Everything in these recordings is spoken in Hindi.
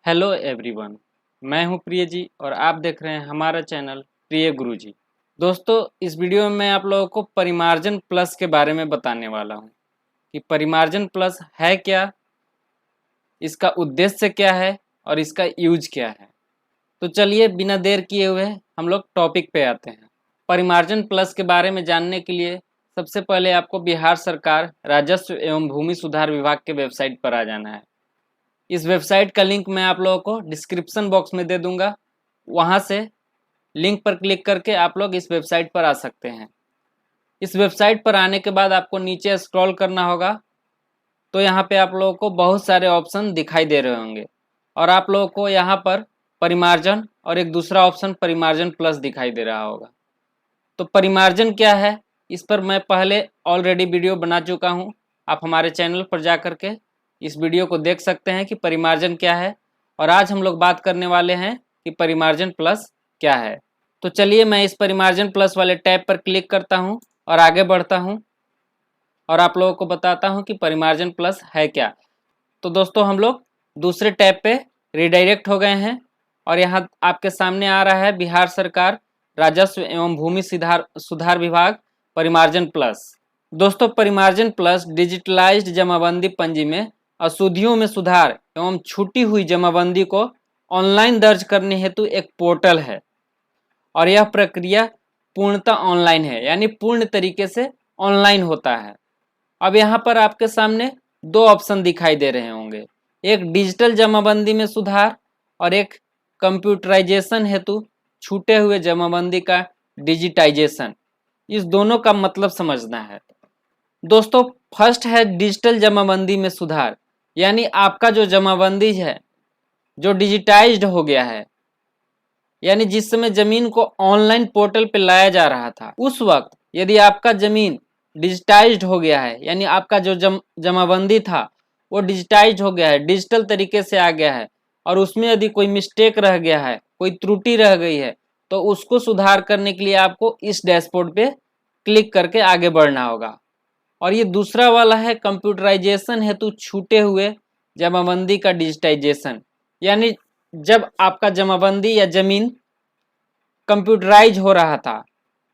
Hello everyone. मैं हूं प्रिय जी और आप देख रहे हैं हमारा चैनल प्रिय गुरु जी। दोस्तों, इस वीडियो में मैं आप लोगों को परिमार्जन प्लस के बारे में बताने वाला हूं कि परिमार्जन प्लस है क्या, इसका उद्देश्य क्या है और इसका यूज क्या है। तो चलिए बिना देर किए हुए हम लोग टॉपिक पे आते हैं। परिमार्जन प्लस के बारे में जानने के लिए सबसे पहले आपको बिहार सरकार राजस्व एवं भूमि सुधार विभाग के वेबसाइट पर आ जाना है। इस वेबसाइट का लिंक मैं आप लोगों को डिस्क्रिप्शन बॉक्स में दे दूंगा। वहां से लिंक पर क्लिक करके आप लोग इस वेबसाइट पर आ सकते हैं। इस वेबसाइट पर आने के बाद आपको नीचे स्क्रॉल करना होगा तो यहाँ पे आप लोगों को बहुत सारे ऑप्शन दिखाई दे रहे होंगे और आप लोगों को यहाँ पर परिमार्जन और एक दूसरा ऑप्शन परिमार्जन प्लस दिखाई दे रहा होगा। तो परिमार्जन क्या है, इस पर मैं पहले ऑलरेडी वीडियो बना चुका हूँ। आप हमारे चैनल पर जा करके इस वीडियो को देख सकते हैं कि परिमार्जन क्या है। और आज हम लोग बात करने वाले हैं कि परिमार्जन प्लस क्या है। तो चलिए मैं इस परिमार्जन प्लस वाले टैब पर क्लिक करता हूं और आगे बढ़ता हूं और आप लोगों को बताता हूं कि परिमार्जन प्लस है क्या। तो दोस्तों, हम लोग दूसरे टैब पे रिडायरेक्ट हो गए हैं और यहाँ आपके सामने आ रहा है बिहार सरकार राजस्व एवं भूमि सुधार विभाग परिमार्जन प्लस। दोस्तों, परिमार्जन प्लस डिजिटलाइज्ड जमाबंदी पंजी में अशुद्धियों में सुधार एवं छूटी हुई जमाबंदी को ऑनलाइन दर्ज करने हेतु एक पोर्टल है और यह प्रक्रिया पूर्णतः ऑनलाइन है, यानी पूर्ण तरीके से ऑनलाइन होता है। अब यहाँ पर आपके सामने दो ऑप्शन दिखाई दे रहे होंगे, एक डिजिटल जमाबंदी में सुधार और एक कंप्यूटराइजेशन हेतु छूटे हुए जमाबंदी का डिजिटाइजेशन। इस दोनों का मतलब समझना है। दोस्तों, फर्स्ट है डिजिटल जमाबंदी में सुधार, यानी आपका जो जमाबंदी है जो डिजिटाइज्ड हो गया है, यानी जिस समय जमीन को ऑनलाइन पोर्टल पे लाया जा रहा था उस वक्त यदि आपका जमीन डिजिटाइज्ड हो गया है, यानी आपका जो जमाबंदी था वो डिजिटाइज्ड हो गया है, डिजिटल तरीके से आ गया है और उसमें यदि कोई मिस्टेक रह गया है, कोई त्रुटि रह गई है, तो उसको सुधार करने के लिए आपको इस डैशबोर्ड पे क्लिक करके आगे बढ़ना होगा। और ये दूसरा वाला है कंप्यूटराइजेशन हेतु छूटे हुए जमाबंदी का डिजिटाइजेशन, यानी जब आपका जमाबंदी या जमीन कंप्यूटराइज हो रहा था,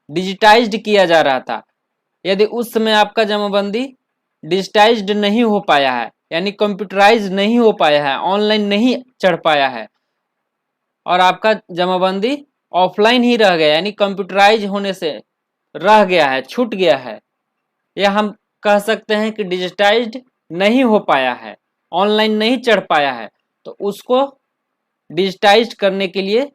डिजिटाइज्ड किया जा रहा था, यदि उस समय आपका जमाबंदी डिजिटाइज्ड नहीं हो पाया है, यानी कंप्यूटराइज नहीं हो पाया है, ऑनलाइन नहीं चढ़ पाया है और आपका जमाबंदी ऑफलाइन ही रह गया, यानी कंप्यूटराइज होने से रह गया है, छूट गया है, या हम कह सकते हैं कि डिजिटाइज्ड नहीं हो पाया है, ऑनलाइन नहीं चढ़ पाया है, तो उसको डिजिटाइज्ड करने के लिए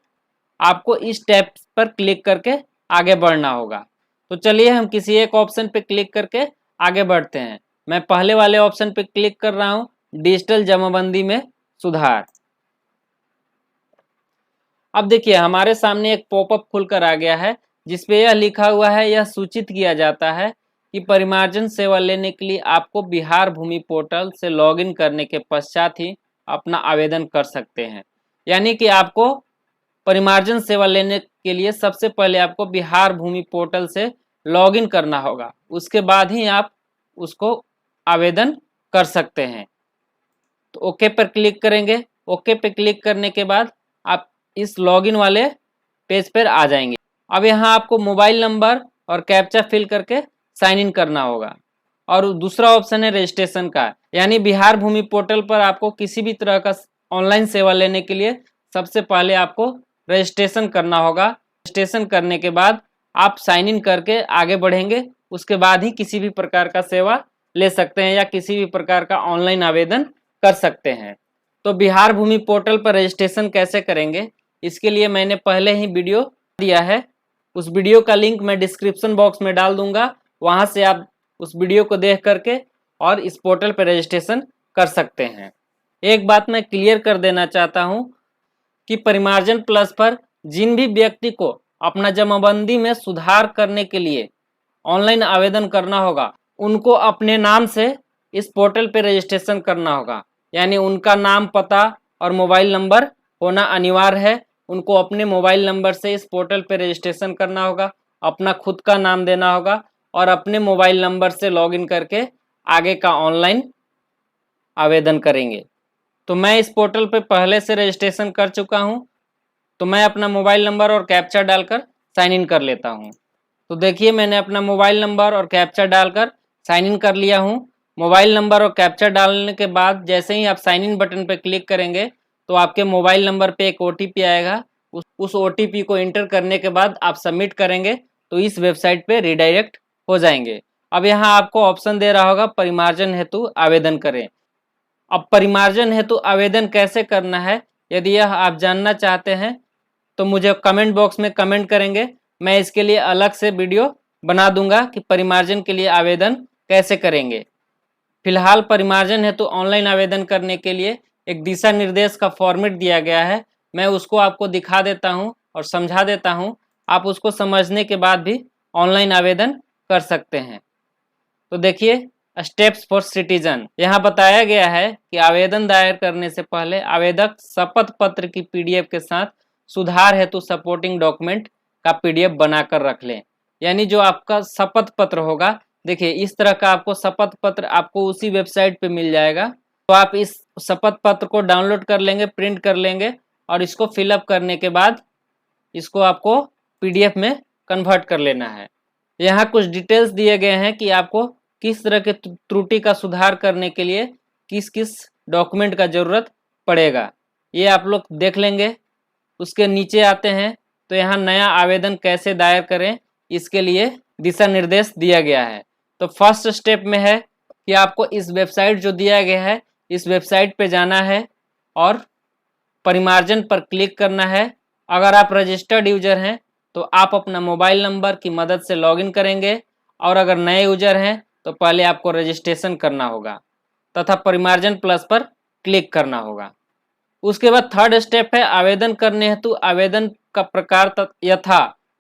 आपको इस टैब पर क्लिक करके आगे बढ़ना होगा। तो चलिए हम किसी एक ऑप्शन पे क्लिक करके आगे बढ़ते हैं। मैं पहले वाले ऑप्शन पे क्लिक कर रहा हूं, डिजिटल जमाबंदी में सुधार। अब देखिए हमारे सामने एक पॉपअप खुलकर आ गया है जिसपे यह लिखा हुआ है, यह सूचित किया जाता है कि परिमार्जन सेवा लेने के लिए आपको बिहार भूमि पोर्टल से लॉगिन करने के पश्चात ही अपना आवेदन कर सकते हैं। यानी कि आपको परिमार्जन सेवा लेने के लिए सबसे पहले आपको बिहार भूमि पोर्टल से लॉगिन करना होगा, उसके बाद ही आप उसको आवेदन कर सकते हैं। तो ओके पर क्लिक करेंगे। ओके पे क्लिक करने के बाद आप इस लॉगिन वाले पेज पर आ जाएंगे। अब यहाँ आपको मोबाइल नंबर और कैप्चा फिल करके साइन इन करना होगा। और दूसरा ऑप्शन है रजिस्ट्रेशन का, यानी बिहार भूमि पोर्टल पर आपको किसी भी तरह का ऑनलाइन सेवा लेने के लिए सबसे पहले आपको रजिस्ट्रेशन करना होगा। रजिस्ट्रेशन करने के बाद आप साइन इन करके आगे बढ़ेंगे, उसके बाद ही किसी भी प्रकार का सेवा ले सकते हैं या किसी भी प्रकार का ऑनलाइन आवेदन कर सकते हैं। तो बिहार भूमि पोर्टल पर रजिस्ट्रेशन कैसे करेंगे, इसके लिए मैंने पहले ही वीडियो दिया है, उस वीडियो का लिंक मैं डिस्क्रिप्शन बॉक्स में डाल दूंगा, वहां से आप उस वीडियो को देख करके और इस पोर्टल पर रजिस्ट्रेशन कर सकते हैं। एक बात मैं क्लियर कर देना चाहता हूं कि परिमार्जन प्लस पर जिन भी व्यक्ति को अपना जमाबंदी में सुधार करने के लिए ऑनलाइन आवेदन करना होगा, उनको अपने नाम से इस पोर्टल पे रजिस्ट्रेशन करना होगा, यानी उनका नाम, पता और मोबाइल नंबर होना अनिवार्य है। उनको अपने मोबाइल नंबर से इस पोर्टल पे रजिस्ट्रेशन करना होगा, अपना खुद का नाम देना होगा और अपने मोबाइल नंबर से लॉगिन करके आगे का ऑनलाइन आवेदन करेंगे। तो मैं इस पोर्टल पे पहले से रजिस्ट्रेशन कर चुका हूँ, तो मैं अपना मोबाइल नंबर और कैप्चा डालकर साइन इन कर लेता हूँ। तो देखिए मैंने अपना मोबाइल नंबर और कैप्चा डालकर साइन इन कर लिया हूँ। मोबाइल नंबर और कैप्चा डालने के बाद जैसे ही आप साइन इन बटन पर क्लिक करेंगे तो आपके मोबाइल नंबर पे एक OTP आएगा। उस OTP को एंटर करने के बाद आप सबमिट करेंगे तो इस वेबसाइट पे रिडायरेक्ट हो जाएंगे। अब यहाँ आपको ऑप्शन दे रहा होगा परिमार्जन हेतु आवेदन करें। अब परिमार्जन हेतु आवेदन कैसे करना है, यदि यह आप जानना चाहते हैं तो मुझे कमेंट बॉक्स में कमेंट करेंगे। मैं इसके लिए अलग से वीडियो बना दूंगा कि परिमार्जन के लिए आवेदन कैसे करेंगे। फिलहाल परिमार्जन हेतु ऑनलाइन आवेदन करने के लिए एक दिशा निर्देश का फॉर्मेट दिया गया है, मैं उसको आपको दिखा देता हूं और समझा देता हूं। आप उसको समझने के बाद भी ऑनलाइन आवेदन कर सकते हैं। तो देखिए स्टेप्स फॉर सिटीजन, यहाँ बताया गया है कि आवेदन दायर करने से पहले आवेदक शपथ पत्र की PDF के साथ सुधार हेतु सपोर्टिंग डॉक्यूमेंट का PDF बनाकर रख लें। यानी जो आपका शपथ पत्र होगा, देखिए इस तरह का आपको शपथ पत्र आपको उसी वेबसाइट पे मिल जाएगा। तो आप इस शपथ पत्र को डाउनलोड कर लेंगे, प्रिंट कर लेंगे और इसको फिलअप करने के बाद इसको आपको PDF में कन्वर्ट कर लेना है। यहाँ कुछ डिटेल्स दिए गए हैं कि आपको किस तरह के त्रुटि का सुधार करने के लिए किस किस डॉक्यूमेंट का जरूरत पड़ेगा, ये आप लोग देख लेंगे। उसके नीचे आते हैं तो यहाँ नया आवेदन कैसे दायर करें, इसके लिए दिशा निर्देश दिया गया है। तो फर्स्ट स्टेप में है कि आपको इस वेबसाइट जो दिया गया है इस वेबसाइट पे जाना है और परिमार्जन पर क्लिक करना है। अगर आप रजिस्टर्ड यूजर हैं तो आप अपना मोबाइल नंबर की मदद से लॉगिन करेंगे और अगर नए यूजर हैं तो पहले आपको रजिस्ट्रेशन करना होगा तथा परिमार्जन प्लस पर क्लिक करना होगा। उसके बाद थर्ड स्टेप है आवेदन करने हेतु आवेदन का प्रकार यथा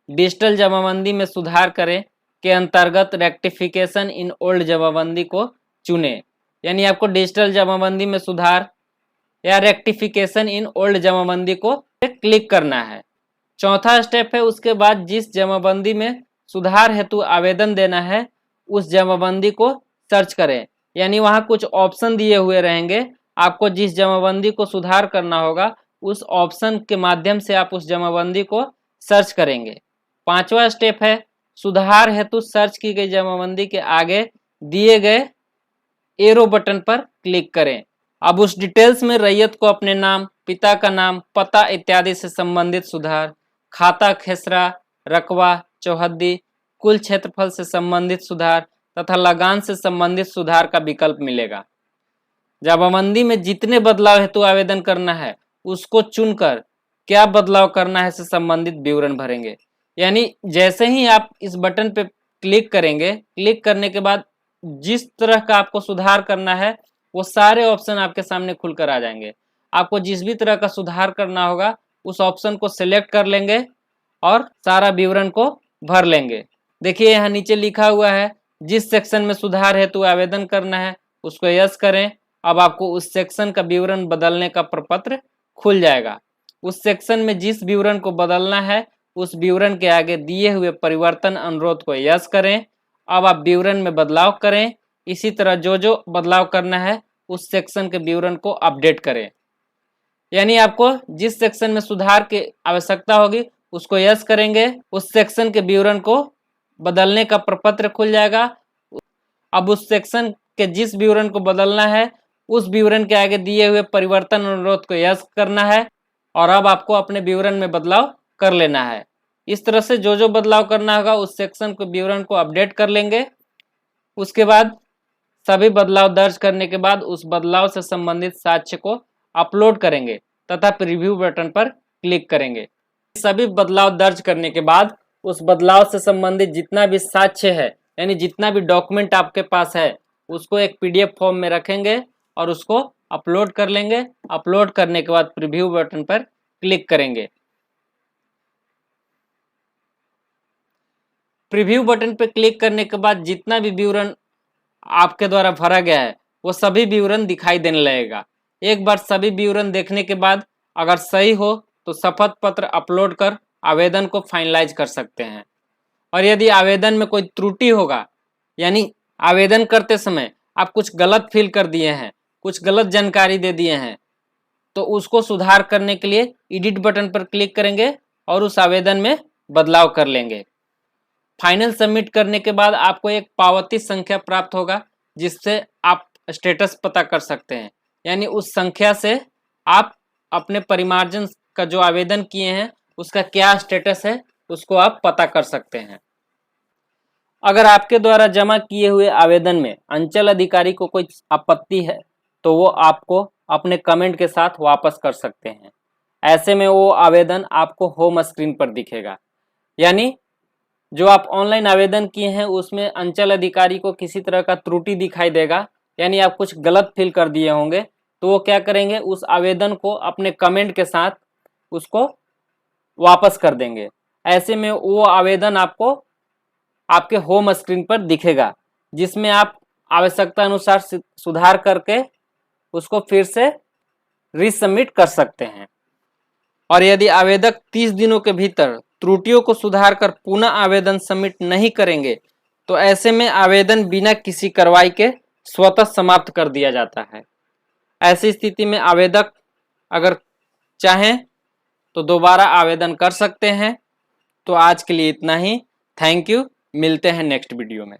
डिजिटल जमाबंदी में सुधार करें के अंतर्गत रेक्टिफिकेशन इन ओल्ड जमाबंदी को चुनें। यानी आपको डिजिटल जमाबंदी में सुधार या रेक्टिफिकेशन इन ओल्ड जमाबंदी को क्लिक करना है। चौथा स्टेप है उसके बाद जिस जमाबंदी में सुधार हेतु आवेदन देना है उस जमाबंदी को सर्च करें। यानी वहाँ कुछ ऑप्शन दिए हुए रहेंगे, आपको जिस जमाबंदी को सुधार करना होगा उस ऑप्शन के माध्यम से आप उस जमाबंदी को सर्च करेंगे। पांचवा स्टेप है सुधार हेतु सर्च की गई जमाबंदी के आगे दिए गए एरो बटन पर क्लिक करें। अब उस डिटेल्स में रैयत को अपने नाम, पिता का नाम, पता इत्यादि से संबंधित सुधार, खाता खेसरा, रकबा, चौहद्दी, कुल क्षेत्रफल से संबंधित सुधार तथा लगान से संबंधित सुधार का विकल्प मिलेगा। जमाबंदी में जितने बदलाव हेतु आवेदन करना है उसको चुनकर क्या बदलाव करना है से संबंधित विवरण भरेंगे। यानी जैसे ही आप इस बटन पे क्लिक करेंगे, क्लिक करने के बाद जिस तरह का आपको सुधार करना है वो सारे ऑप्शन आपके सामने खुलकर आ जाएंगे। आपको जिस भी तरह का सुधार करना होगा उस ऑप्शन को सिलेक्ट कर लेंगे और सारा विवरण को भर लेंगे। देखिए यहाँ नीचे लिखा हुआ है जिस सेक्शन में सुधार हेतु आवेदन करना है उसको यस करें। अब आपको उस सेक्शन का विवरण बदलने का प्रपत्र खुल जाएगा। उस सेक्शन में जिस विवरण को बदलना है उस विवरण के आगे दिए हुए परिवर्तन अनुरोध को यस करें। अब आप विवरण में बदलाव करें। इसी तरह जो जो बदलाव करना है उस सेक्शन के विवरण को अपडेट करें। यानी आपको जिस सेक्शन में सुधार की आवश्यकता होगी उसको यस करेंगे, उस सेक्शन के विवरण को बदलने का प्रपत्र खुल जाएगा। अब उस सेक्शन के जिस विवरण को बदलना है उस विवरण के आगे दिए हुए परिवर्तन अनुरोध को यस करना है और अब आपको अपने विवरण में बदलाव कर लेना है। इस तरह से जो जो बदलाव करना होगा उस सेक्शन के विवरण को अपडेट कर लेंगे। उसके बाद सभी बदलाव दर्ज करने के बाद उस बदलाव से संबंधित साक्ष्य को अपलोड करेंगे तथा प्रीव्यू बटन पर क्लिक करेंगे। सभी बदलाव दर्ज करने के बाद उस बदलाव से संबंधित जितना भी साक्ष्य है यानी जितना भी डॉक्यूमेंट आपके पास है उसको एक PDF फॉर्म में रखेंगे और उसको अपलोड कर लेंगे। अपलोड करने के बाद प्रीव्यू बटन पर क्लिक करेंगे। प्रीव्यू बटन पर क्लिक करने के बाद जितना भी विवरण आपके द्वारा भरा गया है वो सभी विवरण दिखाई देने लगेगा। एक बार सभी विवरण देखने के बाद अगर सही हो तो शपथ पत्र अपलोड कर आवेदन को फाइनलाइज कर सकते हैं। और यदि आवेदन में कोई त्रुटि होगा यानी आवेदन करते समय आप कुछ गलत फिल कर दिए हैं, कुछ गलत जानकारी दे दिए हैं तो उसको सुधार करने के लिए एडिट बटन पर क्लिक करेंगे और उस आवेदन में बदलाव कर लेंगे। फाइनल सबमिट करने के बाद आपको एक पावती संख्या प्राप्त होगा जिससे आप स्टेटस पता कर सकते हैं, यानी उस संख्या से आप अपने परिमार्जन का जो आवेदन किए हैं उसका क्या स्टेटस है उसको आप पता कर सकते हैं। अगर आपके द्वारा जमा किए हुए आवेदन में अंचल अधिकारी को कोई आपत्ति है तो वो आपको अपने कमेंट के साथ वापस कर सकते हैं। ऐसे में वो आवेदन आपको होम स्क्रीन पर दिखेगा, यानी जो आप ऑनलाइन आवेदन किए हैं उसमें अंचल अधिकारी को किसी तरह का त्रुटि दिखाई देगा, यानी आप कुछ गलत फिल कर दिए होंगे, तो वो क्या करेंगे, उस आवेदन को अपने कमेंट के साथ उसको वापस कर देंगे। ऐसे में वो आवेदन आपको आपके होम स्क्रीन पर दिखेगा, जिसमें आप आवश्यकता अनुसार सुधार करके उसको फिर से रीसबमिट कर सकते हैं। और यदि आवेदक 30 दिनों के भीतर त्रुटियों को सुधार कर पुनः आवेदन सबमिट नहीं करेंगे तो ऐसे में आवेदन बिना किसी कार्रवाई के स्वतः समाप्त कर दिया जाता है। ऐसी स्थिति में आवेदक अगर चाहें तो दोबारा आवेदन कर सकते हैं। तो आज के लिए इतना ही। Thank you. मिलते हैं नेक्स्ट वीडियो में।